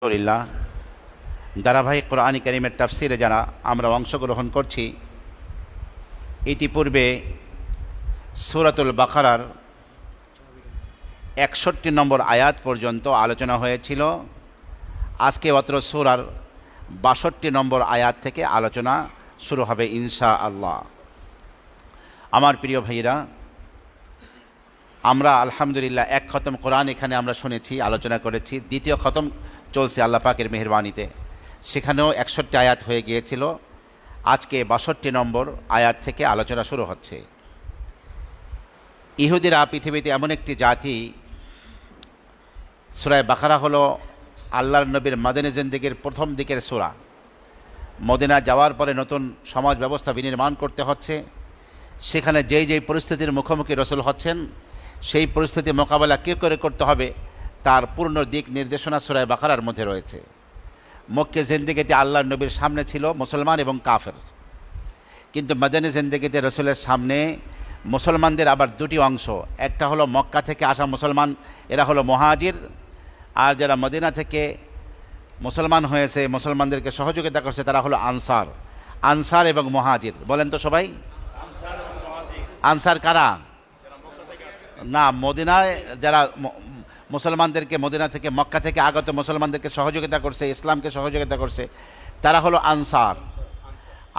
আলহামদুলিল্লাহ, ধারাবাহিক কোরআন কারীমের তাফসিরে যারা আমরা অংশগ্রহণ করছি, ইতিপূর্বে সূরাতুল বাকারার ৬১ নম্বর আয়াত পর্যন্ত আলোচনা হয়েছিল। আজকে অত্র সূরার ৬২ নম্বর আয়াত থেকে আলোচনা শুরু হবে ইনশাআল্লাহ। আমার প্রিয় ভাইয়েরা, আমরা আলহামদুলিল্লাহ এক খতম কোরআন এখানে আমরা শুনেছি, আলোচনা করেছি। দ্বিতীয় খতম চলছে আল্লাহ পাকের মেহেরবানিতে, সেখানেও ৬১ আয়াত হয়ে গিয়েছিল। আজকে ৬২ নম্বর আয়াত থেকে আলোচনা শুরু হচ্ছে। ইহুদিরা পৃথিবীতে এমন একটি জাতি, সূরা বাকারা হলো আল্লাহর নবীর মদিনা জিন্দেগির প্রথম দিকের সূরা। মদিনা যাওয়ার পরে নতুন সমাজ ব্যবস্থা বিনির্মাণ করতে হচ্ছে। সেখানে যেই যেই পরিস্থিতির মুখোমুখি রসুল হচ্ছেন, সেই পরিস্থিতি মোকাবেলা কী করে করতে হবে তার পূর্ণ দিক নির্দেশনা সূরা বাকারার মধ্যে রয়েছে। মক্কে জিন্দেগিতে আল্লাহর নবীর সামনে ছিল মুসলমান এবং কাফের, কিন্তু মদিনা জিন্দেগিতে রসুলের সামনে মুসলমানদের আবার দুটি অংশ। একটা হলো মক্কা থেকে আসা মুসলমান, এরা হলো মুহাজির, আর যারা মদিনা থেকে মুসলমান হয়েছে, মুসলমানদেরকে সহযোগিতা করছে, তারা হলো আনসার। আনসার এবং মুহাজির বলেন তো সবাই। আনসার কারা? না, মদিনায় যারা মুসলমানদেরকে মদিনা থেকে মক্কা থেকে আগত মুসলমানদেরকে সহযোগিতা করছে, ইসলামকে সহযোগিতা করছে, তারা হলো আনসার।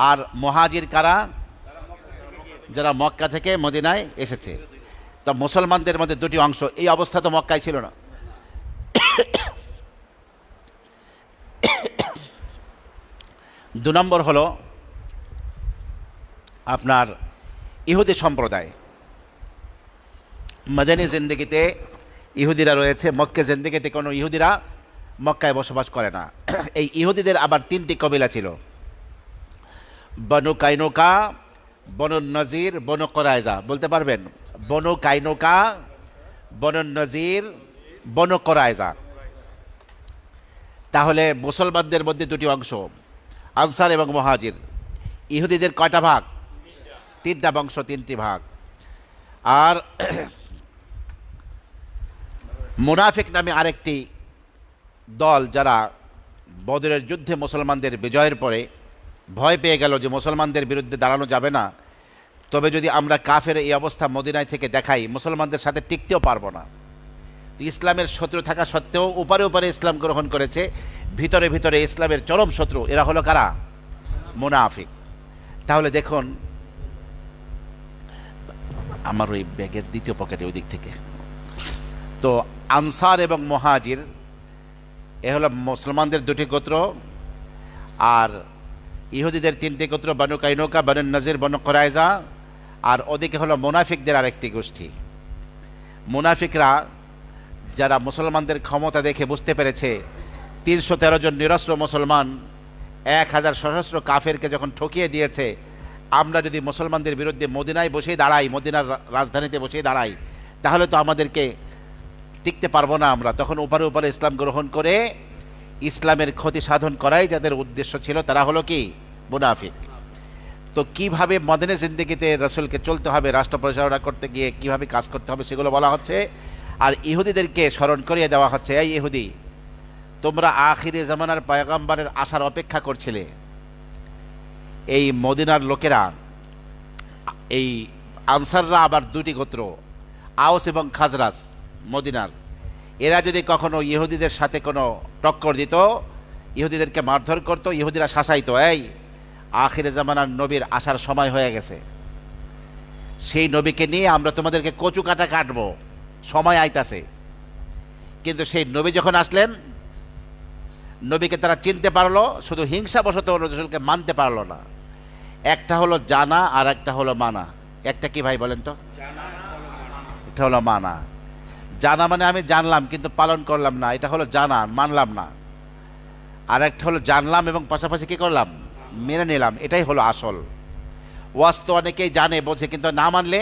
আর মুহাজির কারা? যারা মক্কা থেকে মদিনায় এসেছে। তো মুসলমানদের মধ্যে দুটি অংশ। এই অবস্থা তো মক্কায় ছিল না। দু নম্বর হলো আপনার ইহুদি সম্প্রদায়। মদিনা জিন্দেগিতে ইহুদিরা রয়েছে, মক্কা জিন্দেগিতে কোনো ইহুদিরা মক্কায় বসবাস করে না। এই ইহুদিদের আবার তিনটি কবিলা ছিল: বনু কাইনুকা, বনু নজির, বনু কোরাইজা। বলতে পারবেন? বনু কাইনুকা, বনু নজির, বনু কোরাইজা। তাহলে মুসলমানদের মধ্যে দুটি অংশ, আনসার এবং মুহাজির। ইহুদিদের কয়টা ভাগ? তিনটা বংশ, তিনটি ভাগ। আর মুনাফিক নামে আরেকটি দল, যারা বদরের যুদ্ধে মুসলমানদের বিজয়ের পরে ভয় পেয়ে গেল যে মুসলমানদের বিরুদ্ধে দাঁড়ানো যাবে না, তবে যদি আমরা কাফের এই অবস্থা মদিনায় থেকে দেখাই, মুসলমানদের সাথে টিকতেও পারবো না। তো ইসলামের শত্রু থাকা সত্ত্বেও উপরে উপরে ইসলাম গ্রহণ করেছে, ভিতরে ভিতরে ইসলামের চরম শত্রু। এরা হলো কারা? মুনাফিক। তাহলে দেখুন, আমার ওই ব্যাগের দ্বিতীয় পকেটে ওই দিক থেকে। তো আনসার এবং মুহাজির এ হলো মুসলমানদের দুটি গোত্র, আর ইহুদিদের তিনটি গোত্র, বনু কাইনুকা, বনু নজির, বনু কোরাইজা। আর ওদিকে হলো মুনাফিকদের আরেকটি গোষ্ঠী। মুনাফিকরা যারা মুসলমানদের ক্ষমতা দেখে বুঝতে পেরেছে ৩১৩ জন নিরস্ত্র মুসলমান ১,০০০ সশস্ত্র কাফেরকে যখন ঠকিয়ে দিয়েছে, আমরা যদি মুসলমানদের বিরুদ্ধে মদিনায় বসেই দাঁড়াই, মদিনার রাজধানীতে বসেই দাঁড়াই, তাহলে তো আমাদেরকে টিকতে পারবো না আমরা। তখন উপরে উপরে ইসলাম গ্রহণ করে ইসলামের ক্ষতি সাধন করাই যাদের উদ্দেশ্য ছিল, তারা হলো কি? মুনাফিক। তো কিভাবে মদিনা জিন্দেগিতে রসুলকে চলতে হবে, রাষ্ট্র পরিচালনা করতে গিয়ে কিভাবে কাজ করতে হবে, সেগুলো বলা হচ্ছে। আর ইহুদিদেরকে স্মরণ করিয়ে দেওয়া হচ্ছে, এই ইহুদি, তোমরা আখিরি জামানার পয়গম্বরের আসার অপেক্ষা করছিলে। এই মদিনার লোকেরা, এই আনসাররা আবার দুটি গোত্র, আওস এবং খাজরাজ মদিনার, এরা যদি কখনো ইহুদিদের সাথে কোনো টক্কর দিত, ইহুদিদেরকে মারধর করত, ইহুদিরা শাসাইতো, এই আখিরে জামানার নবীর আসার সময় হয়ে গেছে, সেই নবীকে নিয়ে আমরা তোমাদেরকে কচু কাটা কাটবো, সময় আইতাছে। কিন্তু সেই নবী যখন আসলেন, নবীকে তারা চিনতে পারলো, শুধু হিংসাবশত রসুলকে মানতে পারলো না। একটা হলো জানা আর একটা হলো মানা। একটা কি ভাই বলেন তো? এটা হলো মানা। জানা মানে আমি জানলাম কিন্তু পালন করলাম না, এটা হলো জানা, মানলাম না। আর একটা হলো জানলাম এবং পাশাপাশি কি করলাম? মেনে নিলাম। এটাই হলো আসল। ওয়াজ তো অনেকেই জানে, বোঝে, কিন্তু না মানলে,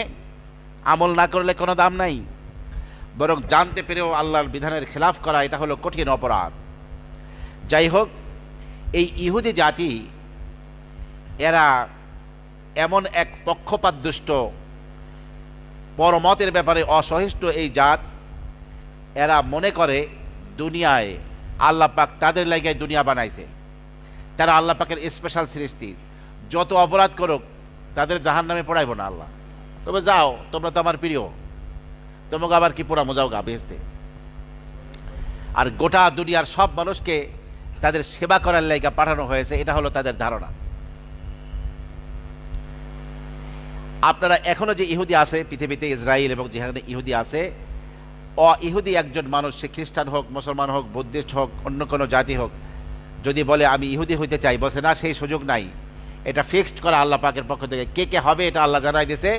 আমল না করলে কোনো দাম নাই। বরং জানতে পেরেও আল্লাহর বিধানের খেলাফ করা, এটা হলো কঠিন অপরাধ। যাই হোক, এই ইহুদি জাতি, এরা এমন এক পক্ষপাতদুষ্ট, পরমতের ব্যাপারে অসহিষ্ণু এই জাত। এরা মনে করে দুনিয়ায় আল্লাহ পাক তাদের লাইগায় দুনিয়া বানাইছে, তারা আল্লাহ পাকের স্পেশাল সৃষ্টি। যত অপরাধ করুক তাদের জাহান্নামে পড়াইব না আল্লাহ। তবে যাও, তোমরা তো আমার প্রিয়, তোমাকে আবার কি পোড়া মজাও গা বেহেশতে। আর গোটা দুনিয়ার সব মানুষকে তাদের সেবা করার লাইগা পাঠানো হয়েছে, এটা হলো তাদের ধারণা। আপনারা এখনো যে ইহুদি আছে পৃথিবীতে, ইসরায়েল এবং যেখানে ইহুদি আছে, ইহুদি একজন মানুষ, সে খ্রিস্টান হোক, মুসলমান হোক, বুদ্ধিস্ট হোক, অন্য কোনো জাতি হোক, যদি বলে আমি ইহুদি হইতে চাই, বসে না, সেই সুযোগ নাই। এটা ফিক্সড করা আল্লাহ পাকের পক্ষ থেকে। কে কে হবে এটা আল্লাহ জানাই দিয়েছে।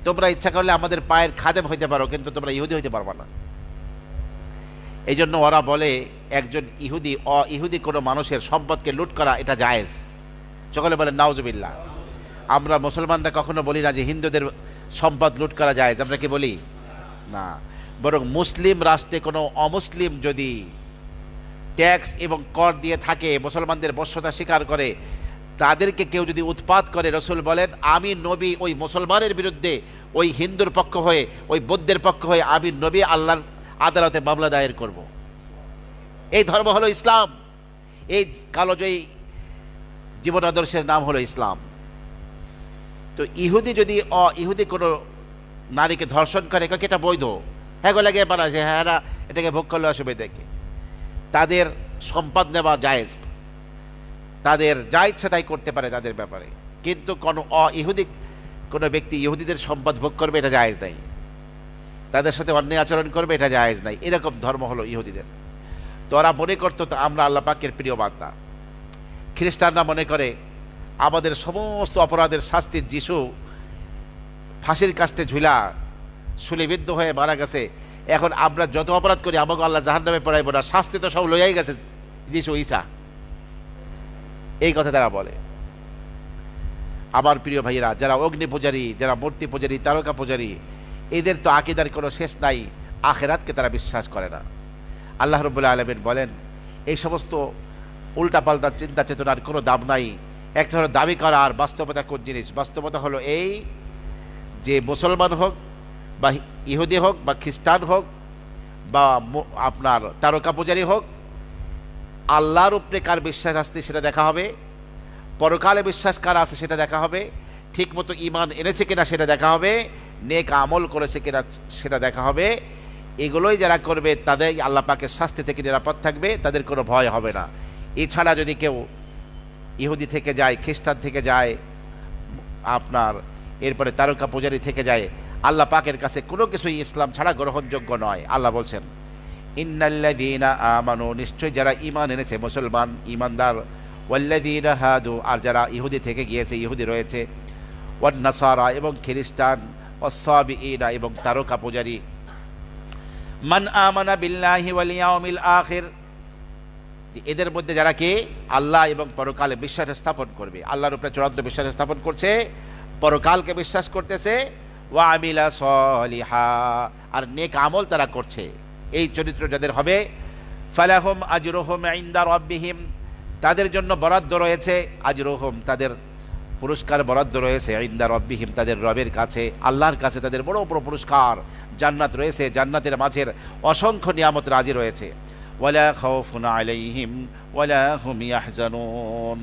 তোমরা ইচ্ছা করলে আমাদের পায়ের খাদেম হইতে পারো, কিন্তু তোমরা ইহুদি হইতে পারবা না। এই জন্য ওরা বলে একজন ইহুদি ইহুদি কোনো মানুষের সম্পদকে লুট করা এটা জায়েজ। সকলে বলেন নাউজুবিল্লাহ। আমরা মুসলমানরা কখনো বলি না যে হিন্দুদের সম্পদ লুট করা জায়েজ, আমরা কি বলি না। বরং মুসলিম রাষ্ট্রে কোনো অমুসলিম যদি ট্যাক্স এবং কর দিয়ে থাকে, মুসলমানদের বশ্যতা স্বীকার করে, তাদেরকে কেউ যদি উৎপাত করে, রসুল বলেন আমি নবী ওই মুসলমানের বিরুদ্ধে, ওই হিন্দুর পক্ষ হয়ে, ওই বৌদ্ধের পক্ষ হয়ে আমি নবী আল্লাহর আদালতে মামলা দায়ের করব। এই ধর্ম হলো ইসলাম। এই কালোজয়ী জীবন আদর্শের নাম হলো ইসলাম। তো ইহুদি যদি ইহুদি কোনো নারীকে ধর্ষণ করে, এটা বৈধ, হ্যাঁ লাগে বানাচ্ছে, হ্যাঁ এটাকে ভোগ করলে অসুবিধা কি? তাদের সম্পদ নেওয়া জায়েজ, তাদের যা ইচ্ছা তাই করতে পারে তাদের ব্যাপারে। কিন্তু কোনো ইহুদি কোনো ব্যক্তি ইহুদিদের সম্পদ ভোগ করবে, এটা জায়েজ নাই। তাদের সাথে অন্যায় আচরণ করবে, এটা জায়েজ নাই। এরকম ধর্ম হলো ইহুদিদের। তো ওরা মনে করতো তো আমরা আল্লাহ পাকের প্রিয় বান্দা। খ্রিস্টানরা মনে করে আমাদের সমস্ত অপরাধের শাস্তি যিশু ফাঁসির কাস্টে ঝুলা শুলিবিদ্ধ হয়ে মারা গেছে, এখন আমরা যত অপরাধ করি আমাকে আল্লাহ জাহান্নামে পড়াইব না, শাস্তি তো সব লইয়াই গেছে যিশু ঈসা। এই কথা তারা বলে। আমার প্রিয় ভাইয়েরা, যারা অগ্নি পূজারী, যারা মূর্তি পূজারী, তারকা পূজারী, এদের তো আকীদার কোনো শেষ নাই। আখিরাতকে তারা বিশ্বাস করে না। আল্লাহ রাব্বুল আলামিন বলেন এই সমস্ত উল্টাপাল্টা চিন্তা চেতনার কোনো দাম নাই। একটা হলো দাবি করা, আর বাস্তবতা কোন জিনিস। বাস্তবতা হলো এই যে মুসলমান হোক বা ইহুদি হোক বা খ্রিস্টান হোক বা আপনার তারকা পূজারী হোক, আল্লাহর উপরে কার বিশ্বাস আসছে সেটা দেখা হবে, পরকালে বিশ্বাস কার আছে সেটা দেখা হবে, ঠিক মতো ঈমান এনেছে কিনা সেটা দেখা হবে, নেক আমল করেছে কিনা সেটা দেখা হবে। এগুলোই যারা করবে তাদের আল্লাহ পাকের শাস্তি থেকে নিরাপদ থাকবে, তাদের কোনো ভয় হবে না। এছাড়া যদি কেউ ইহুদি থেকে যায়, খ্রিস্টান থেকে যায়, আপনার এরপরে তারকা পূজারী থেকে যায়, আল্লাহ পাকের কাছে কোনো কিছুই ইসলাম ছাড়া গ্রহণযোগ্য নয়। আল্লাহ বলছেন ইন্নাল্লাযীনা আমানু, নিশ্চয় যারা ঈমান এনেছে, মুসলমান ঈমানদার, ওয়াল্লাযীনা হাদু, আর যারা ইহুদি থেকে গিয়েছে, ইহুদি রয়েছে, ওয়ান নাসারা এবং খ্রিস্টান, ওয়াস-সাবিঈনা এবং তারকা পূজারী, মান আমানা বিল্লাহি ওয়াল ইয়াউমিল আখির, এদের মধ্যে যারা কে আল্লাহ এবং পরকালে বিশ্বাস স্থাপন করবে, আল্লাহর উপরে চূড়ান্ত বিশ্বাস স্থাপন করছে, পরকালকে বিশ্বাস করতেছে, ওয়া আমিলা সলিহা, আর নেক আমল তারা করছে, এই চরিত্র যাদের হবে, ফালাহুম আজরুহুম ইনদা রাব্বিহিম, তাদের জন্য বরাদ্দ রয়েছে, আজরুহুম তাদের পুরস্কার বরাদ্দ রয়েছে, ইনদা রাব্বিহিম তাদের রবের কাছে, আল্লাহর কাছে তাদের বড় বড় পুরস্কার, জান্নাত রয়েছে, জান্নাতের মাঝের অসংখ্য নিয়ামত রাজি রয়েছে। ওয়ালা খাউফুন আলাইহিম ওয়ালা হুম ইয়াহজানুন,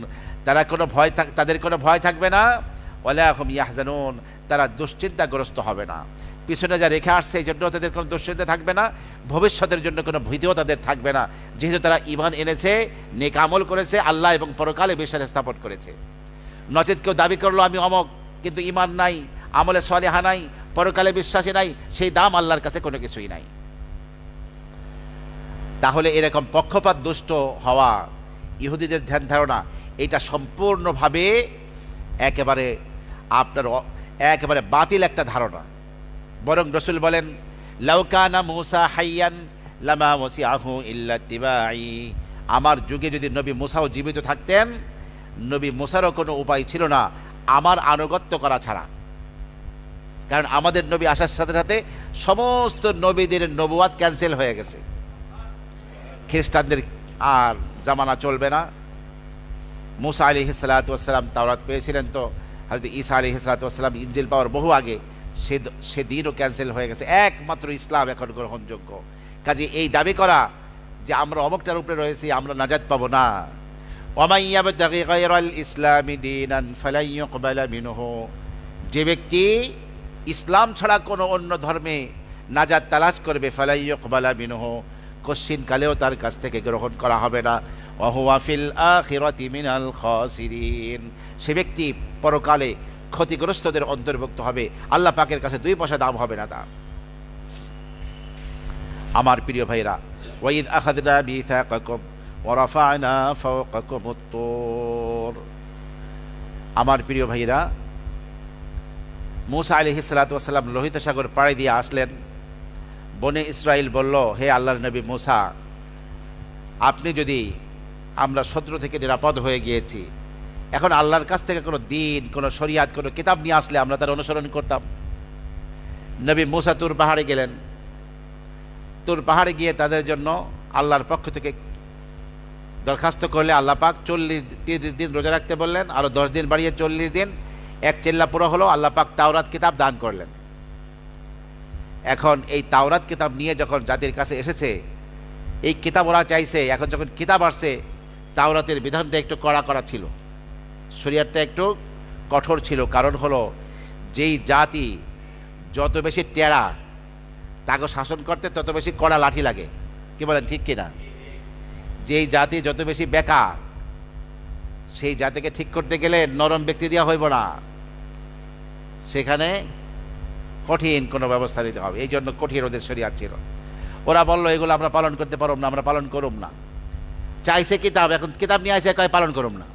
তারা কোনো ভয় তাদের কোনো ভয় থাকবে না, ওয়ালা হুম ইয়াহজানুন, তারা দুশ্চিন্তাগ্রস্ত হবে না। পিছনে যা রেখে আসছে এই জন্য তাদের কোনো দুশ্চিন্তা থাকবে না, ভবিষ্যতের জন্য কোনো ভীতিও তাদের থাকবে না, যেহেতু তারা ঈমান এনেছে, নেক আমল করেছে, আল্লাহ এবং পরকালে বিশ্বাস স্থাপন করেছে। নচেত কেউ দাবি করলো আমি অমক, কিন্তু ঈমান নাই, আমলে সলিহা নাই, পরকালে বিশ্বাসী নাই, সেই দাম আল্লাহর কাছে কোনো কিছুই নাই। তাহলে এরকম পক্ষপাত দুষ্ট হওয়া, ইহুদিদের ধ্যান ধারণা, এটা সম্পূর্ণভাবে একেবারে আপনার একেবারে বাতিল একটা ধারণা। বরং রসুল বলেন লাউ কানা মূসা হাইয়ান লামা ওয়াসিআহু ইল্লা ইত্তিবাই, আমার যুগে যদি নবী মূসাও জীবিত থাকতেন, নবী মূসারও কোনো উপায় ছিল না আমার আনুগত্য করা ছাড়া। কারণ আমাদের নবী আসার সাথে সাথে সমস্ত নবীদের নবুয়াত ক্যান্সেল হয়ে গেছে। খ্রিস্টানদের আর জামানা চলবে না। মূসা আলাইহিস সালাতু ওয়াস সালাম তাওরাত পেয়েছিলেন, তো হযরত ঈসা আলাইহিস সালাতু ওয়াস সালাম ইনজিল পাওয়ার বহু আগে সে দিনও ক্যান্সেল হয়ে গেছে। একমাত্র ইসলাম এখন গ্রহণযোগ্য। কাজে এই দাবি করা যে আমরা অমুকটার উপরে রয়েছি, আমরা নাজাত পাবো না। ওয়ামান ইয়াবতাগি গায়রাল ইসলামি দীনান ফালান ইউকবালা মিনহু, যে ব্যক্তি ইসলাম ছাড়া কোনো অন্য ধর্মে নাজাত তালাশ করবে, ফালান ইউকবালা মিনহু, কশ্চিন কালেও তার কাছ থেকে গ্রহণ করা হবে না। ওয়া হুয়া ফিল আখিরাতি মিনাল খাসিরিন, সে ব্যক্তি পরকালে ক্ষতিগ্রস্তদের অন্তর্ভুক্ত হবে। আল্লাহ পাকের কাছে 2 পয়সা দাম হবে না তার। আমার প্রিয় ভাইরা, ওয়াইদ আখাযনা মিসাকাকুম ওয়া রাফা'না ফাওকাকুমুত তুর, আমার প্রিয় ভাইরা, মূসা আলাইহিস সালাতু ওয়াস সালাম লোহিত সাগর পাড়ি দিয়ে আসলেন। বনে ইসরাইল বলল, হে আল্লাহর নবী মূসা, আপনি যদি, আমরা শত্রু থেকে নিরাপদ হয়ে গিয়েছি, এখন আল্লাহর কাছ থেকে কোনো দিন, কোনো শরিয়াত, কোনো কিতাব নিয়ে আসলে আমরা তার অনুসরণ করতাম। নবী মূসা তুর পাহাড়ে গেলেন। তুর পাহাড়ে গিয়ে তাদের জন্য আল্লাহর পক্ষ থেকে দরখাস্ত করলে আল্লাহ পাক 30 দিন রোজা রাখতে বললেন, আরও 10 দিন বাড়িয়ে 40 দিন, এক চেল্লা পুরো হলো। আল্লাহ পাক তাওরাত কিতাব দান করলেন। এখন এই তাওরাত কিতাব নিয়ে যখন জাতির কাছে এসেছে, এই কিতাব ওরা চাইছে। এখন যখন কিতাব আসছে, তাওরাতের বিধানটা একটু কড়া করা ছিল, শরিয়াতটা একটু কঠোর ছিল। কারণ হলো, যেই জাতি যত বেশি টেরা, তাকে শাসন করতে তত বেশি কড়া লাঠি লাগে। কি বলেন, ঠিক কিনা? যেই জাতি যত বেশি বেকা, সেই জাতিকে ঠিক করতে গেলে নরম ব্যক্তি দেওয়া হইব না, সেখানে কঠিন কোনো ব্যবস্থা নিতে হবে। এই জন্য কঠিন ওদের শরিয়াত ছিল। ওরা বলল, এগুলো আমরা পালন করতে পারব না, আমরা পালন করুম না। চাইছে কিতাব, এখন কিতাব নিয়ে আসে, কয় পালন করুম না।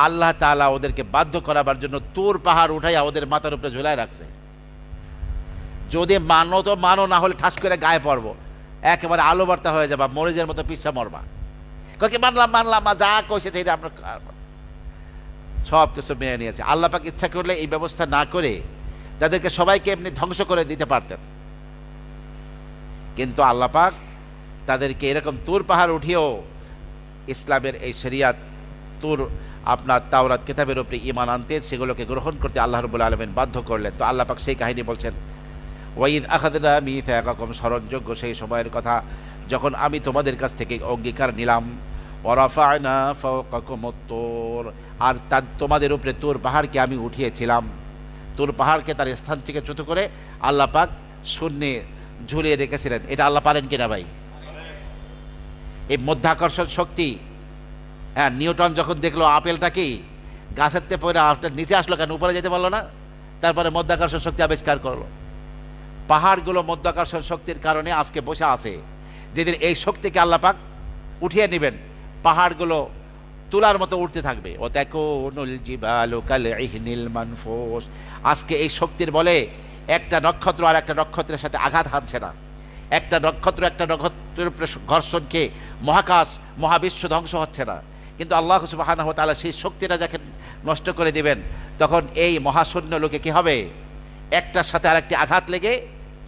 আল্লাহ তাআলা ওদেরকে বাধ্য করাবার জন্য তুর পাহাড় উঠাইয়া ওদের মাথার উপরে ঝুলায় রাখছে। যদি মানো তো মানো, না হলে ঠাস করে গায়ে পড়বো, একেবারে আলো বার্তা হয়ে যাবা, মরিচের মতো পিছা মরবা। কি মানলাম মানলাম, যা কইছে সেইটা আপনার সব কিছু মেনে নিয়েছে। আল্লাহ পাক ইচ্ছা করলে এই ব্যবস্থা না করে তাদেরকে সবাইকে এমনি ধ্বংস করে দিতে পারতেন, কিন্তু আল্লাহ পাক তাদেরকে এরকম তুর পাহাড় উঠিয়েও ইসলামের এই শরিয়াত, তুর আপনার তাওরাত কিতাবের উপরে ঈমান আনতে, সেগুলোকে গ্রহণ করতে আল্লাহ রাব্বুল আলামিন বাধ্য করলেন। তো আল্লাহ পাক সেই কাহিনী বলছেন, ওয়াইদ আখাযনা মিসাকাকুম, স্মরণযোগ্য সেই সময়ের কথা যখন আমি তোমাদের কাছ থেকে অঙ্গীকার নিলাম, ওয়া রাফা'না ফাওকাকুমুত তুর, আর তোমাদের উপরে তুর পাহাড়কে আমি উঠিয়েছিলাম। তুর পাহাড়কে তার স্থান থেকে চ্যুত করে আল্লাহ পাক শূন্যে ঝুলিয়ে রেখেছিলেন। এটা আল্লাহ পারেন কিনা ভাই? এই মধ্যাকর্ষণ শক্তি, হ্যাঁ, নিউটন যখন দেখলো আপেলটা কি গাছের তে পড়ে আপনার নিচে আসলো, কেন উপরে যেতে পারলো না? তারপরে মধ্যাকর্ষণ শক্তি আবিষ্কার করলো। পাহাড়গুলো মধ্যাকর্ষণ শক্তির কারণে আজকে বসে আছে। যেদিন এই শক্তিকে আল্লাহ পাক উঠিয়ে নেবেন, পাহাড়গুলো তুলার মতো উঠতে থাকবে। ও তাকুনুল জিবালু কাল ইহনিল মানফুস, আজকে এই শক্তির বলে একটা নক্ষত্র আর একটা নক্ষত্রের সাথে আঘাত হানছে না। একটা নক্ষত্র একটা নক্ষত্রের উপরে ঘর্ষণ খেয়ে মহাকাশ মহাবিশ্ব ধ্বংস হচ্ছে না। কিন্তু আল্লাহ সুবহানাহু ওয়া তাআলা সেই শক্তিটা যখন নষ্ট করে দিবেন, তখন এই মহাশূন্য লোকে কি হবে? একটার সাথে আরেকটি আঘাত লেগে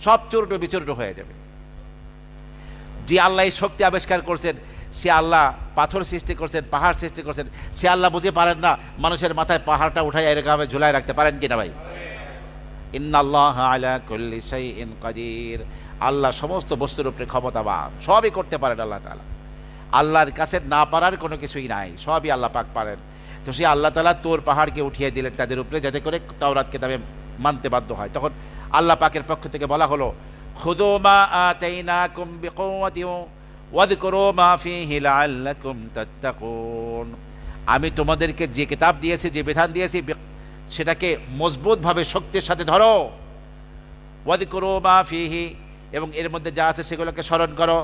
সব চূর্ণ বিচূর্ণ হয়ে যাবে। যে আল্লাহ এই শক্তি আবিষ্কার করছেন, সে আল্লাহ পাথর সৃষ্টি করছেন, পাহাড় সৃষ্টি করছেন, সে আল্লাহ বুঝে পারেন না মানুষের মাথায় পাহাড়টা উঠাই এরকম ঝুলায় রাখতে পারেন কিনা ভাই? ইন্নাল্লাহা আলা কুল্লি শাইইন কাদির, আল্লাহ সমস্ত বস্তুর উপরে ক্ষমতাবান, সবই করতে পারেন আল্লাহ তাআলা। আল্লাহর কাছে না পারার কোনো কিছুই নাই, সবই আল্লাহ পাক পারেন। তো সেই আল্লাহ তাআলা তোর পাহাড়কে উঠিয়ে দিলেন তাদের উপরে, যাতে করে তাওরাত কিতাবে মানতে বাধ্য হয়। তখন আল্লাহ পাকের পক্ষ থেকে বলা হলো, খুযু মা আতাইনাকুম বিকুওয়াতিন ওয়াযকুরু মা ফীহি লাআল্লাকুম তাত্তাকুন, আমি তোমাদেরকে যে কিতাব দিয়েছি, যে বিধান দিয়েছি, সেটাকে মজবুতভাবে শক্তির সাথে ধরো। ওয়াযকুরু মা ফীহি, এবং এর মধ্যে যা আছে সেগুলোকে স্মরণ করো।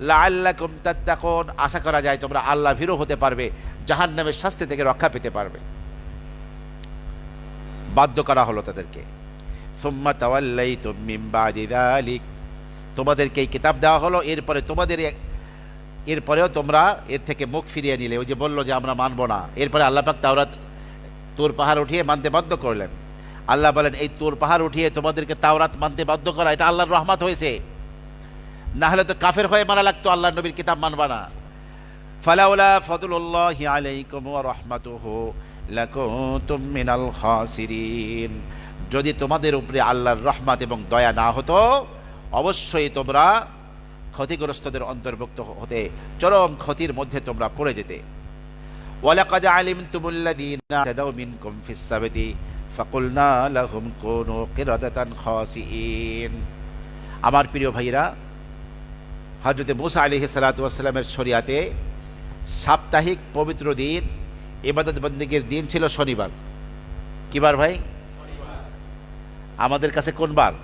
লাআল্লাকুম তাত্তাকুন, আশা করা যায় তোমরা আল্লাহ ভীরু হতে পারবে, জাহান্নামের শাস্তি থেকে রক্ষা পেতে পারবে। বাধ্য করা হলো তাদেরকে। সুম্মা তাওয়াল্লাইতুম মিন বাদি যালিক, তোমাদেরকে এই কিতাব দেওয়া হলো, এরপরেও তোমরা এর থেকে মুখ ফিরিয়ে নিলে। ওই যে বললো যে আমরা মানবো না, এরপরে আল্লাহ পাক তাওরাত তুর পাহাড় উঠিয়ে মানতে বাধ্য করলেন। আল্লাহ বলেন, এই তুর পাহাড় উঠিয়ে তোমাদেরকে তাওরাত মানতে বাধ্য করা, এটা আল্লাহর রহমত হয়েছে, না হলে তো কাফের হয়ে মারা লাগতো, আল্লাহর নবীর কিতাব মানবা না। ফালাউলা ফাদলুল্লাহি আলাইকুম ওয়া রাহমাতুহু লাকুনতুম মিনাল খাসিরিন, যদি তোমাদের উপরে আল্লাহর রহমত এবং দয়া না হতো, অবশ্যই তোমরা ক্ষতিগ্রস্তদের অন্তর্ভুক্ত হতে চরম ক্ষতির মধ্যে তোমরা পড়ে যেতে। ওয়ালাকাদ আলিমতুমুল্লাযীনা তাদাউ মিনকুম ফিস সাবতি ফাকুলনা লাহুম কুনু কিরাদাতান খাসিইন। আমার প্রিয় ভাইরা, হযরত মূসা আলাইহিস সালাতু ওয়াস সালামের শরিয়াতে সাপ্তাহিক পবিত্র দিন, ইবাদত বন্দেগীর দিন ছিল শনিবার। কি বার ভাই? আমাদের কাছে কোন বার?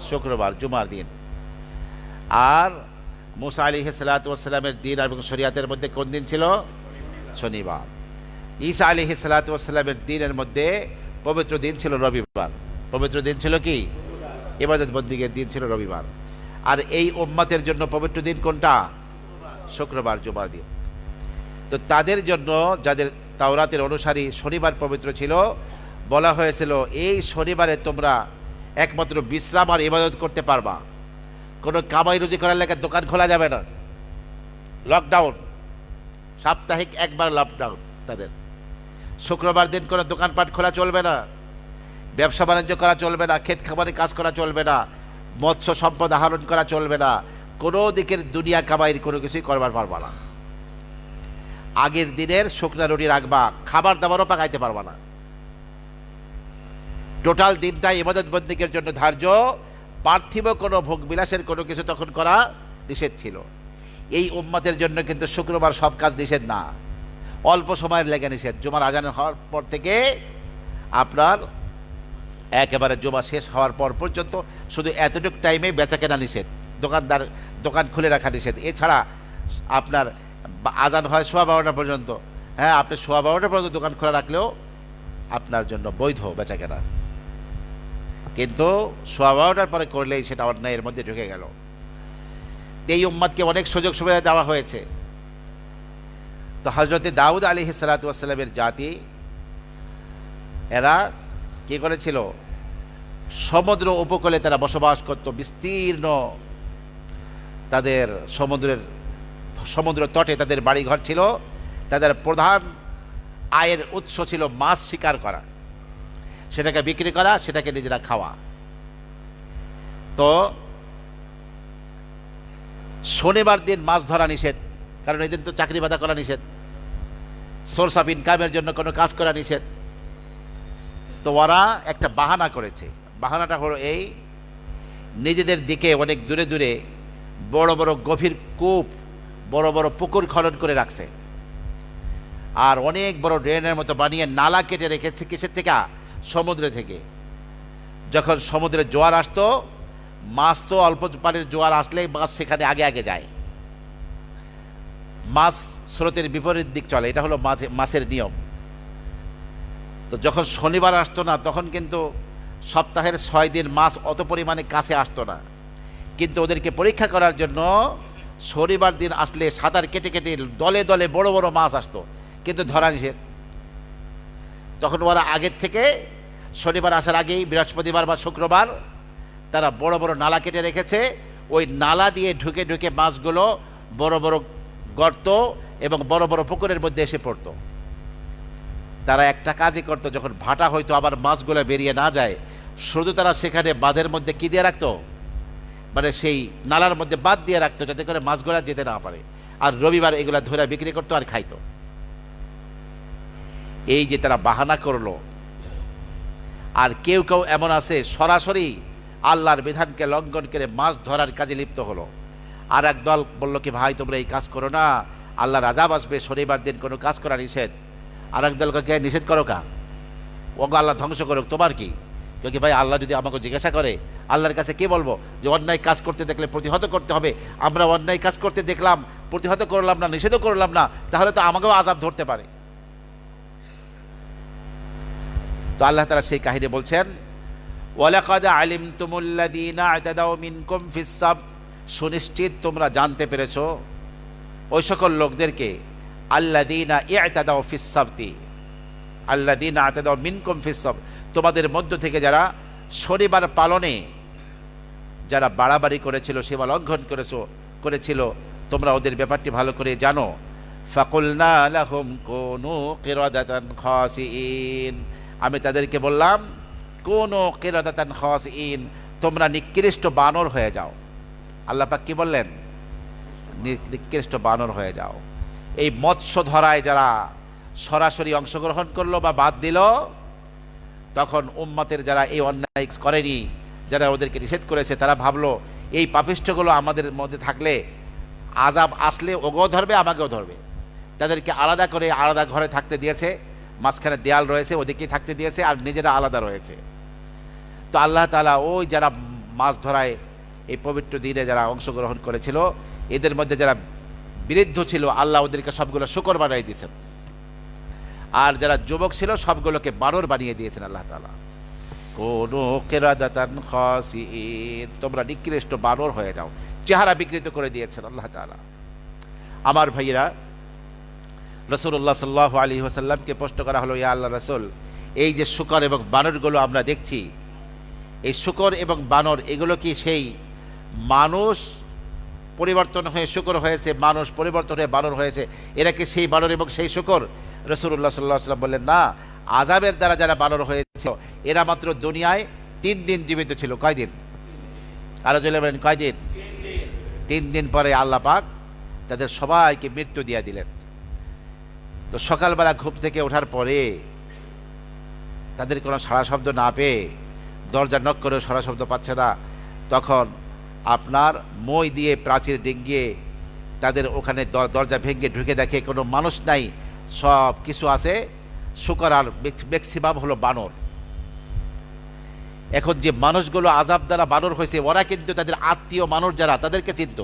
শুক্রবার, জুমার দিন। আর মূসা আলাইহিস সালাতু ওয়াস সালামের দিন এবং শরিয়াতের মধ্যে কোন দিন ছিল? শনিবার। ঈসা আলাইহিস সালাতু ওয়াস সালামের দিনের মধ্যে পবিত্র দিন ছিল রবিবার। পবিত্র দিন ছিল কি? ইবাদত বন্দেগীর দিন ছিল রবিবার। আর এই উম্মতের জন্য পবিত্র দিন কোনটা? শুক্রবার, জুমার দিন। তো তাদের জন্য, যাদের তাওরাতের অনুসারী, শনিবার পবিত্র ছিল। বলা হয়েছিল এই শনিবারে তোমরা একমাত্র বিশ্রাম আর ইবাদত করতে পারবা, কোনো কামাই রুজি করার লেগে দোকান খোলা যাবে না। লকডাউন, সাপ্তাহিক একবার লকডাউন তাদের। শুক্রবার দিন কোনো দোকানপাট খোলা চলবে না, ব্যবসা বাণিজ্য করা চলবে না, ক্ষেত খামারে কাজ করা চলবে না, মৎস্য সম্পদ আহরণ করা চলবে না, কোনো দিকের দুনিয়া কামাইয়ের কোনো কিছুই করবার পারবা না। আগের দিনের শুকনা রুটি রাখবা, খাবার দাবারও পাকাইতে পারবা না। টোটাল দিনটা ইবাদত বন্দেগীর জন্য ধার্য। পার্থিব কোনো ভোগ বিলাসের কোনো কিছু তখন করা নিষেধ ছিল। এই উম্মতের জন্য কিন্তু শুক্রবার সব কাজ নিষেধ না, অল্প সময়ের লেগে নিষেধ। জুমার আজান হওয়ার পর থেকে আপনার একেবারে জুমা শেষ হওয়ার পর পর্যন্ত শুধু এতটুকু টাইমে বেচা কেনা নিষেধ, দোকানদার দোকান খুলে রাখা নিষেধ। এছাড়া আপনার আজান হয় 12:15 পর্যন্ত। হ্যাঁ, আপনি 12:15 পর্যন্ত দোকান খোলা রাখলেও আপনার জন্য বৈধ বেচা কেনা, কিন্তু 12:15 পরে করলেই সেটা অন্যায়ের মধ্যে ঢুকে গেল। এই উম্মতকে অনেক সুযোগ সুবিধা দেওয়া হয়েছে। তো হযরতে দাউদ আলাইহিস সালাতু ওয়াস সালামের জাতি, এরা কি করেছিল? সমুদ্র উপকূলে তারা বসবাস করত। বিস্তীর্ণ তাদের সমুদ্র তটে তাদের বাড়িঘর ছিল। তাদের প্রধান আয়ের উৎস ছিল মাছ শিকার করা, সেটাকে বিক্রি করা, সেটাকে নিজেরা খাওয়া। তো শনিবার দিন মাছ ধরা নিষেধ, কারণ এই দিন তো চাকরি বাদা করা নিষেধ, সোর্স অফ ইনকামের জন্য কোনো কাজ করা নিষেধ। তো ওরা একটা বাহানা করেছে। বাহানাটা হলো এই, নিজেদের দিকে অনেক দূরে দূরে বড় বড় গভীর কূপ, বড় বড় পুকুর খনন করে রাখছে, আর অনেক বড় ড্রেনের মতো বানিয়ে নালা কেটে রেখেছে। কিসের থেকে? সমুদ্র থেকে। যখন সমুদ্রে জোয়ার আসতো, মাছ তো অল্প পানির জোয়ার আসলেই মাছ সেখানে আগে আগে যায়, মাছ স্রোতের বিপরীত দিক চলে। এটা হলো মাছের নিয়ম। তো যখন শনিবার আসতো না, তখন কিন্তু সপ্তাহের 6 দিন মাছ অত পরিমাণে কাছে আসতো না। কিন্তু ওদেরকে পরীক্ষা করার জন্য শনিবার দিন আসলে সাঁতার কেটে কেটে দলে দলে বড় বড় মাছ আসতো, কিন্তু ধরা নিষেধ। তখন ওরা আগের থেকে শনিবার আসার আগেই বৃহস্পতিবার বা শুক্রবার তারা বড় বড় নালা কেটে রেখেছে। ওই নালা দিয়ে ঢুকে ঢুকে মাছগুলো বড় বড় গর্ত এবং বড় বড় পুকুরের মধ্যে এসে পড়তো। তারা একটা কাজই করতো, যখন ভাটা হইতো আবার মাছগুলো বেরিয়ে না যায়, শুধু তারা সেখানে বাঁধের মধ্যে কি দিয়ে রাখতো, মানে সেই নালার মধ্যে বাঁধ দিয়ে রাখতো, যাতে করে মাছগুলা যেতে না পারে। আর রবিবার এগুলা ধরে বিক্রি করতো আর খাইতো। এই যে তারা বাহানা করলো। আর কেউ কেউ এমন আছে সরাসরি আল্লাহর বিধানকে লঙ্ঘন করে মাছ ধরার কাজে লিপ্ত হলো। আর এক দল বললো কি, ভাই তোমরা এই কাজ করো না, আল্লাহর আযাব আসবে, শনিবার দিন কোনো কাজ করা নিষেধ। আর এক দলকে নিষেধ করো কা, ওকে আল্লাহ ধ্বংস করুক, তোমার কি? কি ভাই, আল্লাহ যদি আমাকে জিজ্ঞাসা করে, আল্লাহর কাছে কি বলবো? যে অন্যায় কাজ করতে দেখলে প্রতিহত করতে হবে। আমরা অন্যায় কাজ করতে দেখলাম, প্রতিহত করলাম না, নিষেধও করলাম না, তাহলে তো আমাকেও আযাব ধরতে পারে। তো আল্লাহ তাআলা সেই কাহিনী বলছেন, ওয়ালাকাদ আলিমতুমুল্লাযীনা আ'তাদাউ মিনকুম ফিস সাবত, সুনিশ্চিত তোমরা জানতে পেরেছো ওই সকল লোকদেরকে, আল্লাযীনা ই'তাদাউ ফিস সাবতি, আল্লাযীনা আ'তাদাউ মিনকুম ফিস সাবত, তোমাদের মধ্য থেকে যারা শনিবার পালনে যারা বাড়াবাড়ি করেছিল, সীমা লঙ্ঘন করেছিল, তোমরা ওদের ব্যাপারটি ভালো করে জানো। ফাকুলনা লাহুম কুনু কিরাদাতান খাসিইন, আমি তাদেরকে বললাম কুনু কিরাদাতান খাসিইন, তোমরা নিকৃষ্ট বানর হয়ে যাও। আল্লাহ পাক কি বললেন? নিকৃষ্ট বানর হয়ে যাও। এই মৎস্য ধরায় যারা সরাসরি অংশগ্রহণ করলো বা বাদ দিল, তখন উম্মতের যারা এই অন্যায় করেনি, যারা ওদেরকে নিষেধ করেছে, তারা ভাবলো এই পাপিষ্ঠগুলো আমাদের মধ্যে থাকলে আযাব আসলে ওগেও ধরবে, আমাকেও ধরবে। তাদেরকে আলাদা করে আলাদা ঘরে থাকতে দিয়েছে, মাঝখানে দেয়াল রয়েছে, ওদিকেই থাকতে দিয়েছে, আর নিজেরা আলাদা রয়েছে। তো আল্লাহ তাআলা ওই যারা মাছ ধরায় এই পবিত্র দিনে যারা অংশগ্রহণ করেছিল, এদের মধ্যে যারা বিরুদ্ধ ছিল, আল্লাহ ওদেরকে সবগুলো শূকর বানিয়ে দিয়েছেন, আর যারা যুবক ছিল সবগুলোকে বানর বানিয়ে দিয়েছেন আল্লাহ তাআলা। কোনো কিরাদাতান খাসিইন, তোমরা নিকৃষ্ট বানর হয়ে যাও, চেহারা বিকৃত করে দিয়েছেন আল্লাহ তাআলা। আমার ভাইয়েরা, রাসূলুল্লাহ সাল্লাল্লাহু আলাইহি ওয়াসাল্লামকে প্রশ্ন করা হলো, ইয়া আল্লাহর রাসূল, এই যে শূকর এবং বানরগুলো আমরা দেখছি, এই শূকর এবং বানর এগুলো কি সেই মানুষ পরিবর্তন হয়ে শূকর হয়েছে, মানুষ পরিবর্তন হয়ে বানর হয়েছে, এরা কি সেই বানর এবং সেই শূকর? রাসূলুল্লাহ সাল্লাল্লাহু আলাইহি ওয়াসাল্লাম বললেন, না, আযাবের দ্বারা যারা বানর হয়েছে এরা মাত্র দুনিয়ায় 3 দিন জীবিত ছিল। কয়দিন? আরো জেলে বলেন, কয়দিন? 3 দিন পরে আল্লাহ পাক তাদের সবাইকে মৃত্যু দিয়ে দিলেন। তো সকালবেলা ঘুম থেকে ওঠার পরে তাদের কোনো সাড়া শব্দ না পেয়ে, দরজা নক করেও সাড়া শব্দ পাচ্ছে না, তখন আপনার মই দিয়ে প্রাচীর ডিঙ্গিয়ে তাদের ওখানে দরজা ভেঙে ঢুকে দেখে কোনো মানুষ নাই, সব কিছু আছে শূকর, আর ম্যাক্সিমাম হলো বানর। এখন যে মানুষগুলো আযাব দ্বারা বানর হয়েছে, ওরা কিন্তু তাদের আত্মীয় মানুষ যারা, তাদেরকে চিনত,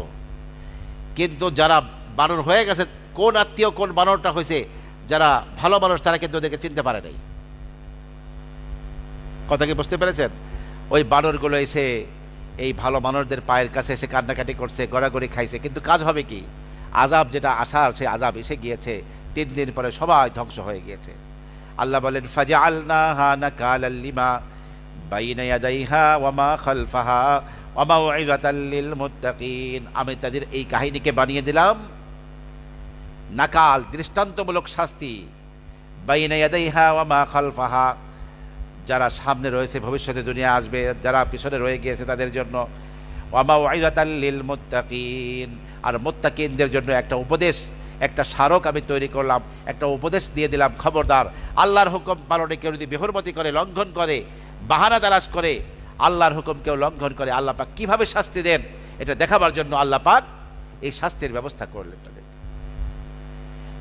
কিন্তু যারা বানর হয়ে গেছে, কোন আত্মীয় কোন বানরটা হয়েছে, যারা ভালো মানুষ তারা কিন্তু ওদেরকে চিনতে পারে নাই। কথা কি বুঝতে পেরেছেন? ওই বানরগুলো এসে এই ভালো মানুষদের পায়ের কাছে এসে কান্নাকাটি করছে, গড়াগড়ি খাইছে, কিন্তু কাজ হবে কি? আযাব যেটা আসার, সেই আযাব এসে গিয়েছে। 3 দিন পরে সবাই ধ্বংস হয়ে গিয়েছে। আল্লাহ বলেন, ফাজআলনাহা নাকালাল লিমা বাইনা ইয়াদাইহা ওয়া মা খালফাহা ওয়া মাউইযাতাল লিল মুত্তাকিন। আমি তাদের এই কাহিনীকে বানিয়ে দিলাম নাকাল, দৃষ্টান্তমূলক শাস্তি, বাইনা ইয়াদাইহা ওয়া মা খালফাহা, যারা সামনে রয়েছে, ভবিষ্যতে দুনিয়া আসবে, যারা পিছনে রয়ে গিয়েছে তাদের জন্য, ওয়া মাউইযাতাল লিল মুত্তাকিন, আর মুত্তাকিনদের জন্য একটা উপদেশ, একটা স্মারক আমি তৈরি করলাম, একটা উপদেশ দিয়ে দিলাম, খবরদার আল্লাহর হুকুম পালনে কেউ যদি বেহুরমতি করে, লঙ্ঘন করে, বাহানা তালাশ করে, আল্লাহর হুকুম কেউ লঙ্ঘন করে, আল্লাহ পাক কিভাবে শাস্তি দেন এটা দেখাবার জন্য আল্লাহ পাক এই শাস্তির ব্যবস্থা করলেন তাদের।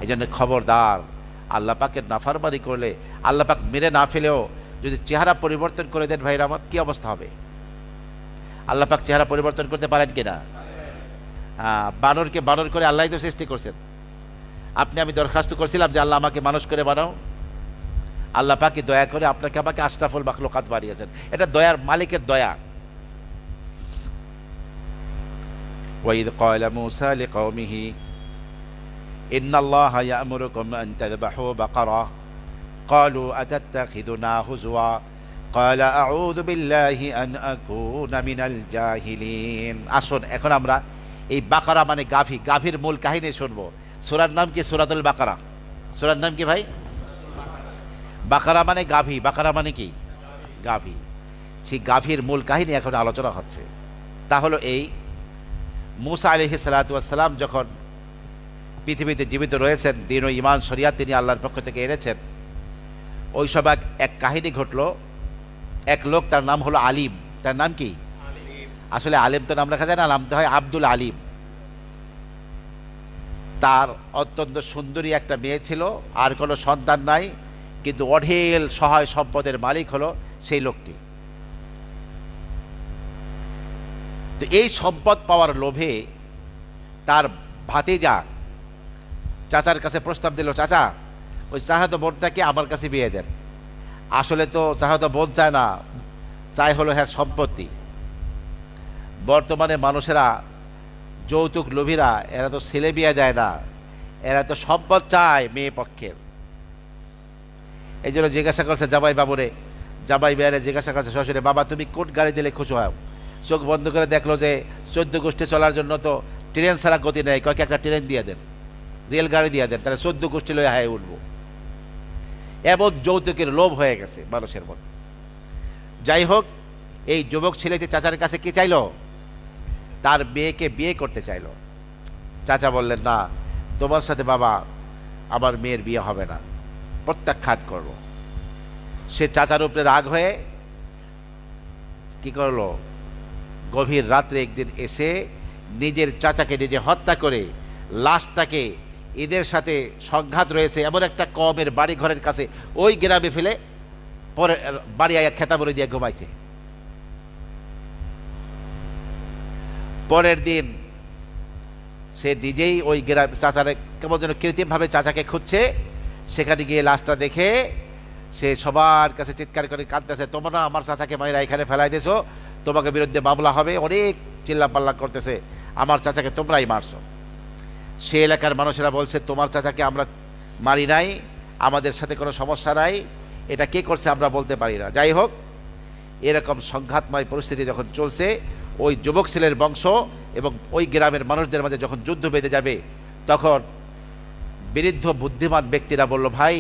এই জন্য খবরদার, আল্লাহ পাকের নাফরমানি করলে, আল্লাহ পাক মেরে না ফেলেও যদি চেহারা পরিবর্তন করে দেন, ভাইরা আমার, কি অবস্থা হবে? আল্লাহ পাক চেহারা পরিবর্তন করতে পারেন কিনা? বানরকে বানর করে আল্লাহ তো সৃষ্টি করছেন। আপনি আমি দরখাস্ত করছিলাম যে আল্লাহ আমাকে মানুষ করে বানাও, আল্লাহ পাক দয়া করে আপনাকে আমাকে আশরাফুল মাখলুকাত বানিয়েছেন। এটা দয়ার মালিকের দয়া। ওয়াইদ ক্বালা মূসা লিকওমিহি ইন্নাল্লাহা ইয়া'মুরুকুম আন তাযবাহু বাকারা ক্বালু আতাত্তাখিযুনা হুজওয়া ক্বালা আউযু বিল্লাহি আন আকুনা মিনাল জাহিলিন। আসুন এখন আমরা এই বাকারা মানে গাভী, গাভীর মূল কাহিনী শুনবো। সূরার নাম কি? সূরাতুল বাকারা। সূরার নাম কি ভাই? বাকারা মানে গাভী। বাকারা মানে কি? গাভী। সেই গাভীর মূল কাহিনী এখন আলোচনা হচ্ছে। তা হলো এই, মূসা আলাইহিস সালাতু ওয়াস সালাম যখন পৃথিবীতে জীবিত রয়েছেন, দ্বীন ও ঈমান শরিয়াত তিনি আল্লাহর পক্ষ থেকে এনেছেন, ওই সব এক কাহিনী ঘটলো। এক লোক, তার নাম হলো আলিম। তার নাম কি? আসলে আলিম তো নাম রাখা যায় না, নামতে হয় আব্দুল আলিম। তার অত্যন্ত সুন্দরী একটা মেয়ে ছিল, আর কোনো সন্তান নাই, কিন্তু অঢেল সহায় সম্পদের মালিক হলো সেই লোকটি। তো এই সম্পদ পাওয়ার লোভে তার ভাতিজা চাচার কাছে প্রস্তাব দিল, চাচা ওই চাচাতো বোনটাকে আমার কাছে বিয়ে দেন। আসলে তো চাচাতো বোন চায় না, চাই হলো হ্যাঁ সম্পত্তি। বর্তমানে মানুষেরা যৌতুক লোভীরা, এরা তো ছেলে বিয়ে দেয় না, এরা তো সম্পদ চায় মেয়ে পক্ষের। এই জন্য জিজ্ঞাসা করছে জামাই বাবুরে, জামাই বিয়ারে জিজ্ঞাসা করছে শ্বশুরে, বাবা তুমি কোন গাড়ি দিলে খুশি হও? চোখ বন্ধ করে দেখলো যে 14 গোষ্ঠী চলার জন্য তো ট্রেন ছাড়া গতি নেই, কয়েক একটা ট্রেন দিয়ে দেন, রেল গাড়ি দিয়ে দেন, তাহলে 14 গোষ্ঠী লয়ে হায় উঠবো। এমন যৌতুকের লোভ হয়ে গেছে মানুষের মধ্যে। যাই হোক, এই যুবক ছেলেটি চাচার কাছে কি চাইল? তার মেয়েকে বিয়ে করতে চাইল। চাচা বললেন, না, তোমার সাথে বাবা আমার মেয়ের বিয়ে হবে না, প্রত্যাখ্যান করব। সে চাচার উপরে রাগ হয়ে কি করলো, গভীর রাত্রে একদিন এসে নিজের চাচাকে নিজে হত্যা করে লাশটাকে এদের সাথে সংঘাত রয়েছে এমন একটা কমের বাড়ি ঘরের কাছে ওই গ্রামে ফেলে পরে বাড়ি আয়া খেতা বলে দিয়ে ঘুমাইছে। পরের দিন সে নিজেই ওই গ্রাম চাচারে কেমন যেন কৃত্রিমভাবে চাচাকে খুঁজছে, সেখানে গিয়ে লাশটা দেখে সে সবার কাছে চিৎকার করে কাঁদতেছে, তোমরা আমার চাচাকে মায়েরা এখানে ফেলাই দিয়েছো, তোমাকে বিরুদ্ধে মামলা হবে, অনেক চিল্লাপাল্লা করতেছে, আমার চাচাকে তোমরাই মারছো। সে এলাকার মানুষেরা বলছে, তোমার চাচাকে আমরা মারি নাই, আমাদের সাথে কোনো সমস্যা নাই, এটা কে করছে আমরা বলতে পারি না। যাই হোক, এরকম সংঘাতময় পরিস্থিতি যখন চলছে, ওই যুবক ছেলের বংশ এবং ওই গ্রামের মানুষদের মাঝে যখন যুদ্ধ বেঁধে যাবে, তখন বৃদ্ধ বুদ্ধিমান ব্যক্তিরা বলল, ভাই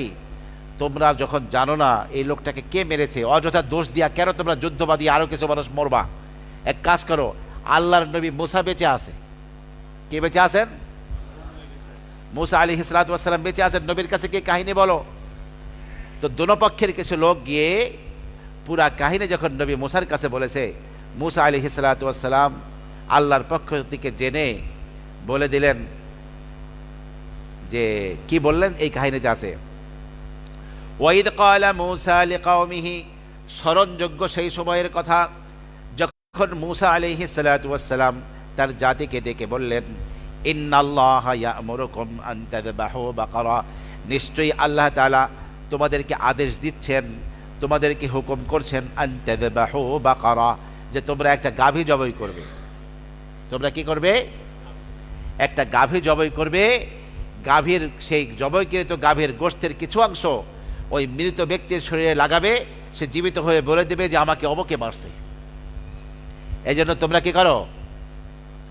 তোমরা যখন জানো না এই লোকটাকে কে মেরেছে, অযথা দোষ দিয়া কেন তোমরা যুদ্ধ বাঁধিয়ে আরো কিছু মানুষ মরবা? এক কাজ করো, আল্লাহর নবী মুসা বেঁচে আছে। কে বেঁচে আছেন? মুসা আলাইহিস সালাতু ওয়াস সালাম বেঁচে আছেন, নবীর কাছে গিয়ে কাহিনী বলো। তো দোনো পক্ষের কিছু লোক গিয়ে পুরা কাহিনী যখন নবী মুসার কাছে বলেছে, মুসা আলাইহিস সালাতু ওয়াস সালাম আল্লাহর পক্ষ থেকে জেনে বলে দিলেন যে কি বললেন এই কাহিনীতে আছে, ওয়াইদ ক্বালা মুসা লিকাওমিহি, স্মরণযোগ্য সেই সময়ের কথা যখন মুসা আলাইহিস সালাতু ওয়াস সালাম তার জাতিকে ডেকে বললেন, ইন্নাল্লাহা ইয়া'মুরুকুম আন তাযবাহু বাকারা, নিশ্চয়ই আল্লাহ তাআলা তোমাদেরকে আদেশ দিচ্ছেন, তোমাদেরকে হুকুম করছেন, আন তাযবাহু বাকারা, যে তোমরা একটা গাভী জবাই করবে। তোমরা কি করবে? একটা গাভী জবাই করবে। গাভীর সেই জবাইকৃত গাভীর গোশতের কিছু অংশ ওই মৃত ব্যক্তির শরীরে লাগাবে, সে জীবিত হয়ে বলে দেবে যে আমাকে অমুকে মারছে। এই জন্য তোমরা কি করো?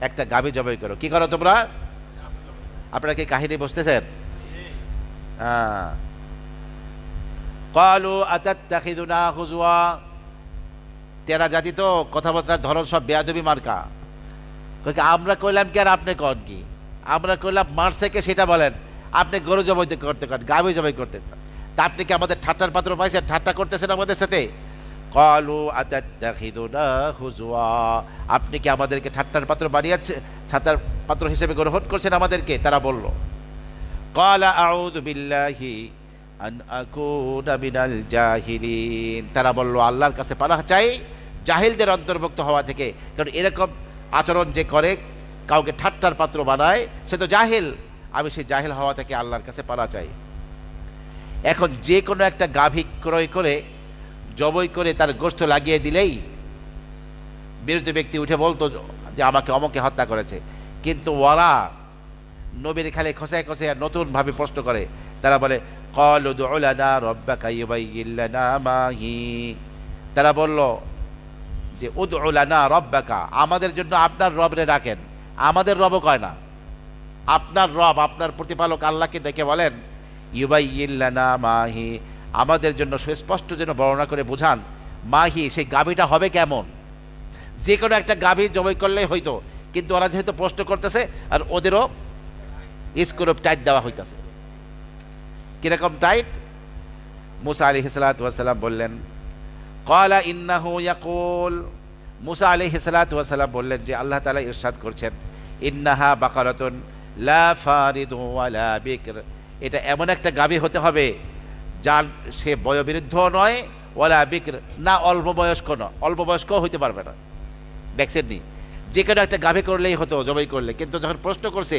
একটা গাভী জবাই করো। কি করো তোমরা? আপনারা কি কাহিনী বুঝতেছেন? হ্যাঁ। ক্বালু আতাত্তাখিযুনা হুজওয়া, তেরা জাতি তো কথাবার্তার ধরন সব বেয়াদবি মার্কা। আমরা কইলাম কি আর আপনি কন কি? আমরা কইলাম মারছে কে সেটা বলেন, আপনি গরু জবাই করতে কন, গাভী জবাই করতে, তা আপনি কি আমাদের ঠাট্টার পাত্র পাইছেন? ঠাট্টা করতেছেন আমাদের সাথে। ক্বালু আতাত্তাখিযুনা হুজওয়া, আপনি কি আমাদেরকে ঠাট্টার পাত্র বানিয়েছে, ঠাট্টার পাত্র হিসেবে গ্রহণ করছেন আমাদেরকে? তারা বলল, ক্বালা আউযু বিল্লাহি আন আকুনা মিনাল জাহিলিন, তারা বলল আল্লাহর কাছে পানাহ চাই জাহিলদের অন্তর্ভুক্ত হওয়া থেকে, কারণ এরকম আচরণ যে করে, কাউকে ঠাট্টার পাত্র বানায়, সে তো জাহিল, আমি সেই জাহিল হওয়া থেকে আল্লাহর কাছে পানাহ চাই। এখন যে কোনো একটা গাভী ক্রয় করে জবাই করে তার গোশত লাগিয়ে দিলেই বিরুদ্ধ ব্যক্তি উঠে বলতো যে আমাকে অমকে হত্যা করেছে। কিন্তু ওরা নবীর খালি খোসায় খোসায় নতুনভাবে প্রশ্ন করে। তারা বলে, ক্বালু উদউ লানা রাব্বাকা ইউবাইয়্যিন লানা মা হি, তারা বলল যে উদউ লানা রাব্বাকা, আমাদের জন্য আপনার রবরে ডাকেন। আমাদের রব কয় না, আপনার রব, আপনার প্রতিপালক আল্লাহকে ডেকে বলেন, ইউবাইয়্যিন লানা মা হি, আমাদের জন্য সুস্পষ্ট যেন বর্ণনা করে বোঝান, মাহি সেই গাভীটা হবে কেমন। যে কোনো একটা গাভী জবাই করলেই হইতো, কিন্তু ওরা যেহেতু প্রশ্ন করতেছে আর ওদেরও স্ক্রুপ টাইট দেওয়া হইতেছে। কিরকম টাইট? মুসা আলাইহিস সালাতু ওয়াস সালাম বললেন, ক্বালা ইন্নাহু ইয়াকুল, মুসা আলাইহিস সালাতু ওয়াস সালাম বললেন যে আল্লাহ তাআলা ইরশাদ করছেন, ইন্নাহা বাকারাতুন লা ফারিদু ওয়ালা বিকর, এটা এমন একটা গাভী হতে হবে যার সে বয়োবৃদ্ধ নয়, ওয়ালা বিকর, না অল্প বয়স্ক নয়, অল্প বয়স্ক হইতে পারবে না। দেখছেন নি, যে কোনো একটা গাভী করলেই হতো জবাই করলে, কিন্তু যখন প্রশ্ন করছে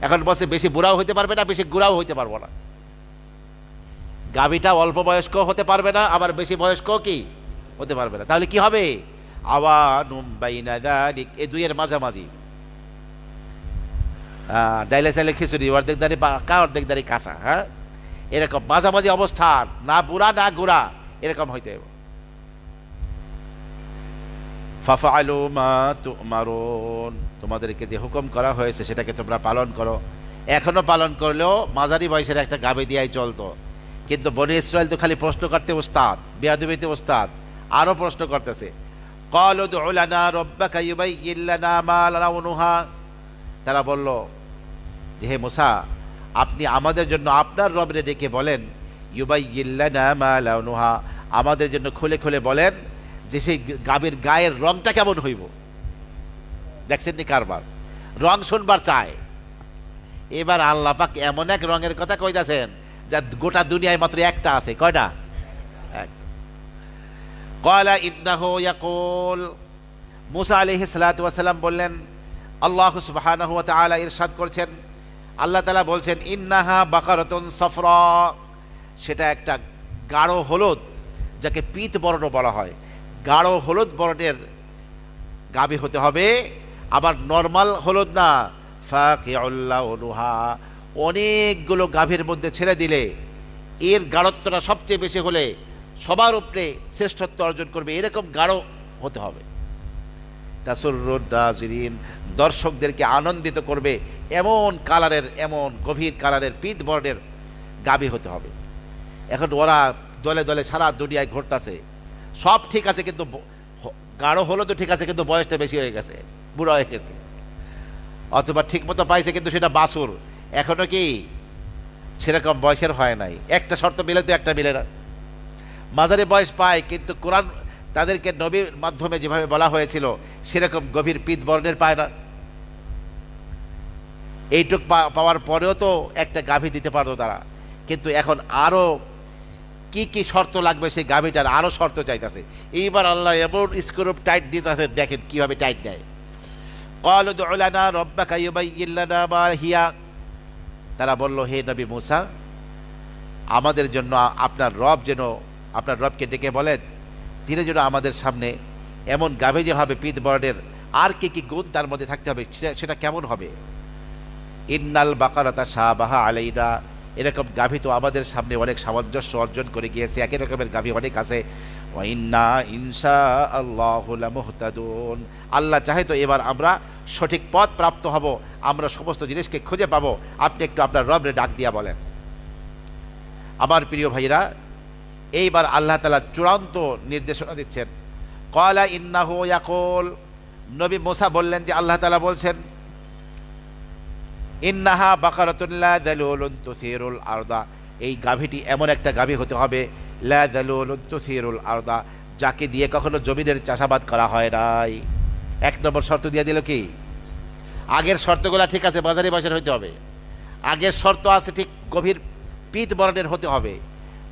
এখন বলছে বেশি বুড়াও হইতে পারবে না, বেশি গুড়াও হইতে পারবো না। গাভীটা অল্প বয়স্ক হতে পারবে না, আবার বেশি বয়স্ক কি হতে পারবে না। তাহলে কি হবে? আওয়ানুম বাইনা যালিক, এই দুইয়ের মাঝামাঝি। ডাইলে চাইলে খিচুড়ি, অর্ধেক দাঁড়ি বাঁকা অর্ধেক দাঁড়ি কাঁচা। হ্যাঁ, এরকম মাঝামাঝি অবস্থান, না বুড়া না গুড়া, এরকম হইতে হবে। ফাফআলু মা তু'মারুন, তোমাদেরকে যে হুকুম করা হয়েছে সেটাকে তোমরা পালন করো। এখনো পালন করলেও মাঝারি বয়সের একটা গাভী দিয়াই চলতো, কিন্তু বনি ইসরাইল তো খালি প্রশ্ন করতে ওস্তাদ, বেয়াদবিতে ওস্তাদ, আরো প্রশ্ন করতেছে। ক্বালু উদউ লানা রাব্বাকা ইউবাইয়্যিন লানা মা লাউনুহা, তারা বলল যে হে মুসা, আপনি আমাদের জন্য আপনার রবরে ডেকে বলেন, ইউবাইয়িন লানা মা লাউনুহা, আমাদের জন্য খুলে খুলে বলেন যে সেই গাভীর গায়ের রংটা কেমন হইব। দেখছেন নি কারবার, রং শুনবার চায়। এবার আল্লাহ পাক এমন এক রঙের কথা কইতাছেন যা গোটা দুনিয়ায় মাত্র একটা আছে। কয়টা? এক। ক্বালা ইন্নাহু ইয়াকুল, মুসা আলাইহিস সালাতু ওয়াস সালাম বললেন, আল্লাহ সুবহানাহু ওয়া তাআলা ইরশাদ করছেন, আল্লাহ তাআলা বলছেন, ইন্নাহা বাকারাতুন সাফরা, সেটা একটা গাঢ় হলুদ, যাকে পীত বর্ণ বলা হয়, গাঢ় হলুদ বর্ণের গাভী হতে হবে। আবার নর্মাল হলুদ না, ফাকিউল লাউনুহা, অনেকগুলো গাভীর মধ্যে ছেড়ে দিলে এর গাঢ়ত্বটা সবচেয়ে বেশি হলে সবার উপরে শ্রেষ্ঠত্ব অর্জন করবে, এরকম গাঢ় হতে হবে। তাসুরুন নাজিরিন, দর্শকদেরকে আনন্দিত করবে এমন কালারের, এমন গভীর কালারের পীত বর্ণের গাভী হতে হবে। এখন ওরা দলে দলে সারা দুনিয়ায় ঘুরতেছে, সব ঠিক আছে, কিন্তু গাঢ় হলো তো ঠিক আছে, কিন্তু বয়সটা বেশি হয়ে গেছে, বুড়া হয়ে গেছে, অথবা ঠিক মতো পাইছে কিন্তু সেটা বাছুর, এখনো কি সেরকম বয়সের হয় নাই। একটা শর্ত মিলে তো একটা মিলে না, মাঝারি বয়স পায়, কিন্তু কোরআন তাদেরকে নবীর মাধ্যমে যেভাবে বলা হয়েছিল সেরকম গভীর পীত বর্ণের পায় না। এইটুক পাওয়ার পরেও তো একটা গাভী দিতে পারতো তারা, কিন্তু এখন আরো কি কি শর্ত লাগবে সেই গাভীটার, আরো শর্ত চাইতেছে। এইবার আল্লাহ এমন স্ক্রুপ টাইট দিতেছে, দেখেন কিভাবে টাইট দেয়। ক্বালু উদউ লানা রাব্বাকা ইউবাইয়িন লানা মা হিয়া, তারা বলল, হে নবী মুসা, আমাদের জন্য আপনার রব যেন, আপনার রবকে ডেকে বলেন তিনি যেন আমাদের সামনে এমন গাভী যে হবে পীত বর্ণের, আর কি কি গুণ তার মধ্যে থাকতে হবে সেটা কেমন হবে। ইন্নাল বাকারাতা শাবাহা আলাইনা, এরকম গাভী তো আমাদের সামনে অনেক সামঞ্জস্য অর্জন করে গিয়েছে, একই রকমের গাভী অনেক আছে। ওয়া ইন্না ইনশাআল্লাহু লামুহতাদুন, আল্লাহ চাহে তো এবার আমরা সঠিক পথ প্রাপ্ত হব, আমরা সমস্ত জিনিসকে খুঁজে পাবো। আপনি একটু আপনার রবরে ডাক দিয়া বলেন। আমার প্রিয় ভাইরা, এইবার আল্লাহ তাআলা চূড়ান্ত নির্দেশনা দিচ্ছেন। ক্বালা ইন্নাহু ইয়াকুল, নবী মুসা বললেন যে আল্লাহ তাআলা বলছেন, ইন্নাহা বাকারাতুন লা যালুলুন তুসিরুল আরদা, এই গাভীটি এমন একটা গাভী হতে হবে, লা যালুলুন তুসিরুল আরদা, যাকে দিয়ে কখনো জমিনের চাষাবাদ করা হয় নাই। এক নম্বর শর্ত দিয়ে দিল কি? আগের শর্তগুলা ঠিক আছে, বাজারি বয়সের হতে হবে, আগের শর্ত আছে ঠিক গভীর পীত বর্ণের হতে হবে,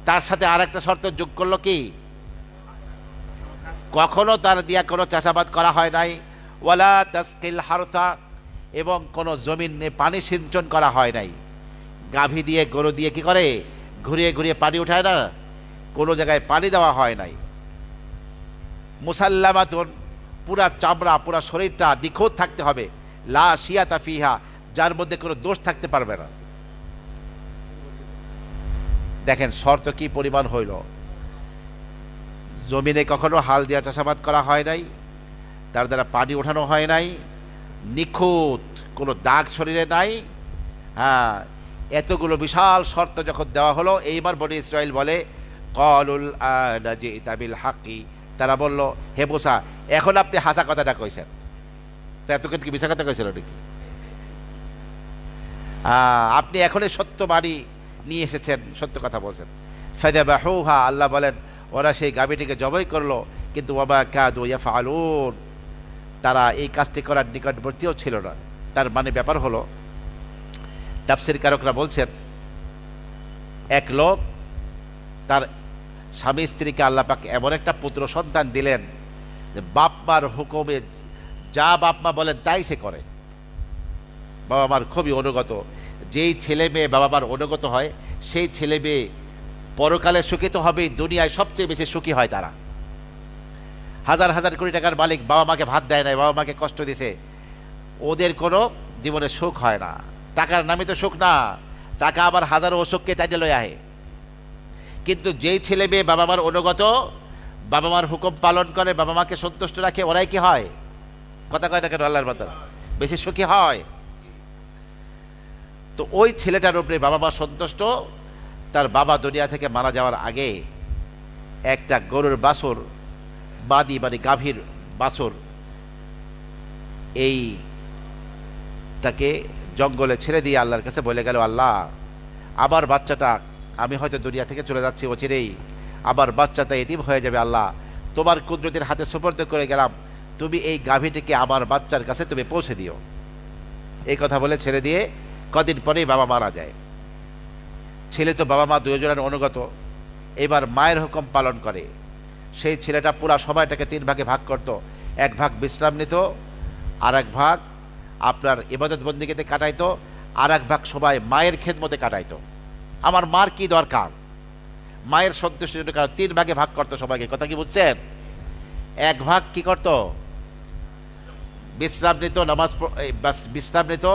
তার সাথে আর একটা শর্ত যোগ করলো কি? কখনো তার দিয়া কোনো চাষাবাদ করা হয় নাই। ওয়ালা তাসকিল হারসা, এবং কোনো জমিনে পানি সিঞ্চন করা হয় নাই। গাভী দিয়ে, গরু দিয়ে কি করে, ঘুরিয়ে ঘুরিয়ে পানি উঠায় না, কোনো জায়গায় পানি দেওয়া হয় নাই। মুসাল্লামাতুন, পুরা চামড়া, পুরা শরীরটা নিখুঁত থাকতে হবে, লা শিয়াতা ফিহা, যার মধ্যে কোনো দোষ থাকতে পারবে না। দেখেন শর্ত কি পরিমাণ হইল। জমিনে কখনো হাল দিয়া চাষাবাদ করা হয় নাই, তার দ্বারা পানি ওঠানো হয় নাই, নিখুঁত, কোনো দাগ শরীরে নাই। হ্যাঁ, এতগুলো বিশাল শর্ত যখন দেওয়া হলো, এইবার বনি ইসরাইল বলে, ক্বালুল আনা জিতা বিল হাক্কি, তারা বলল, হে মুসা, এখন আপনি হাসা কথাটা কইছেন, তা এতক্ষণ কি মিছা কথা কইছিল নাকি? আপনি এখনই সত্য বাণী নিয়ে এসেছেন, সত্য কথা বলছেন। ফাযাবাহুহা, আল্লাহ বলেন ওরা সেই গাভীটিকে জবাই করলো, কিন্তু ওয়ামা কাদু ইয়াফআলুন, তারা এই কাজটি করার নিকটবর্তীও ছিল না। তার মানে ব্যাপার হলো, তাফসীর কারকরা বলছেন, এক লোক তার স্বামী স্ত্রীকে আল্লাহ পাক এমন একটা পুত্র সন্তান দিলেন যে বাপ মার হুকুমে যা বাপ মা বলেন তাই সে করে, বাবা মার খুবই অনুগত। যেই ছেলে মেয়ে বাবা মার অনুগত হয়, সেই ছেলে মেয়ে পরকালে সুখী তো হবেই, দুনিয়ায় সবচেয়ে বেশি সুখী হয় তারা। হাজার হাজার কোটি টাকার মালিক বাবা মাকে ভাত দেয় নাই, বাবা মাকে কষ্ট দিছে, ওদের কোনো জীবনে সুখ হয় না। টাকার নামে তো সুখ না, টাকা আবার হাজারো অসুখকে টাইটে লয়ে আহে। কিন্তু যেই ছেলে মেয়ে বাবা মার অনুগত, বাবা মার হুকুম পালন করে, বাবা মাকে সন্তুষ্ট রাখে, ওরাই কি হয়? কথা কয় না কেন? আল্লাহর মতো বেশি সুখী হয়। তো ওই ছেলেটার উপরে বাবা মা সন্তুষ্ট। তার বাবা দুনিয়া থেকে মারা যাওয়ার আগে একটা গরুর বাছুর, বাদি মানে গাভীর বাছুর, এইটাকে জঙ্গলে ছেড়ে দিয়ে আল্লাহর কাছে বলে গেল, আল্লাহ আবার বাচ্চাটা, আমি হয়তো দুনিয়া থেকে চলে যাচ্ছি অচিরেই, আবার বাচ্চাটা এতিম হয়ে যাবে, আল্লাহ তোমার কুদরতের হাতে সুপর্দ করে গেলাম, তুমি এই গাভীটিকে আমার বাচ্চার কাছে তুমি পৌঁছে দিও। এই কথা বলে ছেড়ে দিয়ে কদিন পরেই বাবা মারা যায়। ছেলে তো বাবা মা দুজনের অনুগত, এবার মায়ের হুকুম পালন করে। সেই ছেলেটা পুরা সময়টাকে 3 ভাগে ভাগ করত। 1 ভাগ বিশ্রাম নিত, আর 1 ভাগ আপনার ইবাদত বন্দিগিতে কাটাইতো, আর 1 ভাগ সবাই মায়ের খেদমতে কাটাইতো। আমার মার কি দরকার, মায়ের সন্তুষ্টির জন্য, কারণ 3 ভাগে ভাগ করতো সবাইকে। কথা কি বুঝছেন? 1 ভাগ কি করত? বিশ্রাম নিত, নামাজ বিশ্রাম নিত।